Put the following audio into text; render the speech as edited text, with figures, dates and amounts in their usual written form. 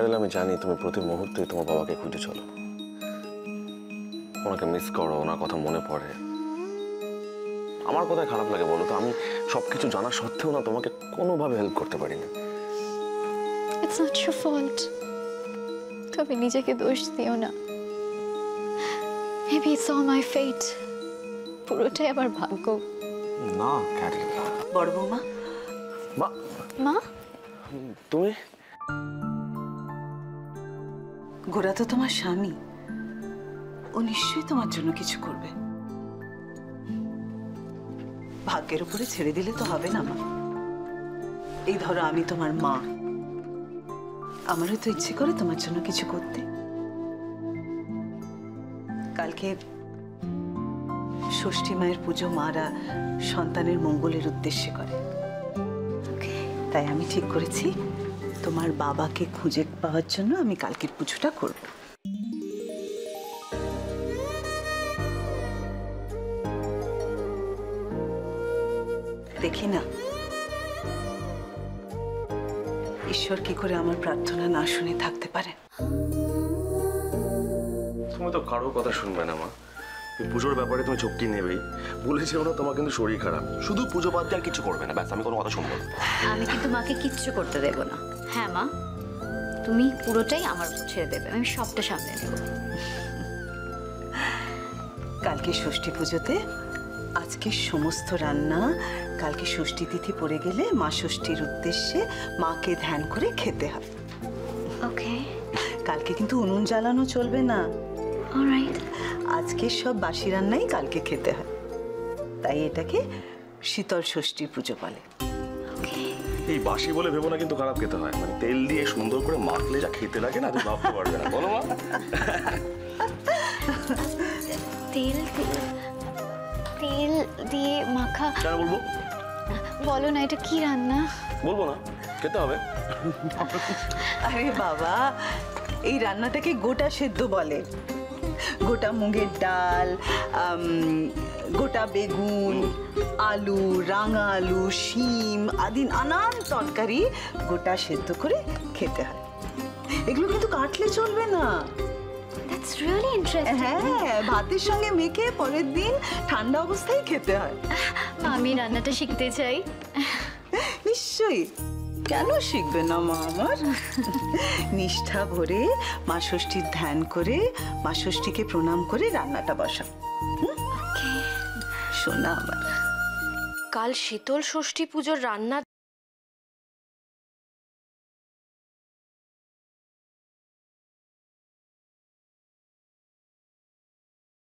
Parallel আমি জানি তুমি প্রতি মুহূর্তে তোমার বাবাকে খুঁজে চলো, ওনাকে মিস করো, ওনার কথা মনে পড়ে। আমার কোথায় খারাপ লাগে বলো তো? আমি সবকিছু জানা সত্ত্বেও না তোমাকে কোনোভাবে হেল্প করতে পারি না। It's not your fault. তুমি নিজেকে দোষ দিও না। Maybe it's all my fate. পুরোটাই আমার ভাগ্য। না ক্যারেল। বড় বৌমা। মা। মা? তুমি? গোরা তো তোমার স্বামী, ও নিশ্চয়ই তোমার জন্য কিছু করবে। ভাগ্যের উপরে ছেড়ে দিলে তো হবে না মা। এই ধরো আমি তোমার মা, আমারও তো ইচ্ছে করে তোমার জন্য কিছু করতে। কালকে ষষ্ঠী মায়ের পুজো মারা সন্তানের মঙ্গলের উদ্দেশ্যে করে, তাই আমি ঠিক করেছি তোমার বাবাকে খুঁজে পাওয়ার জন্য আমি কালকের পুজোটা করব। দেখি না ঈশ্বর কি করে আমার প্রার্থনা না শুনে থাকতে পারে। তুমি তো কারো কথা শুনবে না মা। এই পুজোর ব্যাপারে তুমি চুক্তি নেবেই বলেছেও না, তোমার কিন্তু শরীর খারাপ, শুধু পুজো বাদ দিয়ে আর কিছু করবে না। ব্যাস, আমি কোনো কথা শুনবো না। আমি কিন্তু মাকে কিচ্ছু করতে দেব না। হ্যাঁ মা, তুমি পুরোটাই আমার ছেড়ে দেবে, আমি সবটা সামলে নেব। কালকে ষষ্ঠী পুজোতে আজকে সমস্ত রান্না কালকে ষষ্ঠী তিথি পড়ে গেলে মা ষষ্ঠীর উদ্দেশ্যে মাকে ধ্যান করে খেতে হয়। ওকে। কালকে কিন্তু উনুন জ্বালানো চলবে না। অলরাইট। আজকে সব বাসি রান্নাই কালকে খেতে হয়, তাই এটাকে শীতল ষষ্ঠী পুজো বলে। এই বাসি বলে ভেবো না, কিন্তু খারাপ খেতে হয়। মানে তেল দিয়ে সুন্দর করে মাখলে যা খেতে লাগে না, তুমি ভাবতে পারবে না। বলো মা। তেল তেল দিয়ে মাখা? কেন বলবো? বলো না, এটা কি রান্না? বলবো না, খেতে হবে। আরে বাবা, এই রান্নাটাকে গোটা সেদ্ধ বলে। গোটা মুগের ডাল, গোটা বেগুন, আলু, রাঙা আলু, শিম আদি নানান তরকারি গোটা সেদ্ধ করে খেতে হয়। এগুলো কিন্তু কাটলে চলবে না। That's really interesting. হ্যাঁ, ভাতের সঙ্গে মেখে পরের দিন ঠান্ডা অবস্থায় খেতে হয়। আমি রান্নাটা শিখতে চাই। নিশ্চয়ই, কেন শিখবে না মা আমার? নিষ্ঠা ভরে মা ষষ্ঠীর ধ্যান করে মা ষষ্ঠীকে প্রণাম করে রান্নাটা বসা। শোনা আমার। কাল শীতল ষষ্ঠী পুজোর রান্না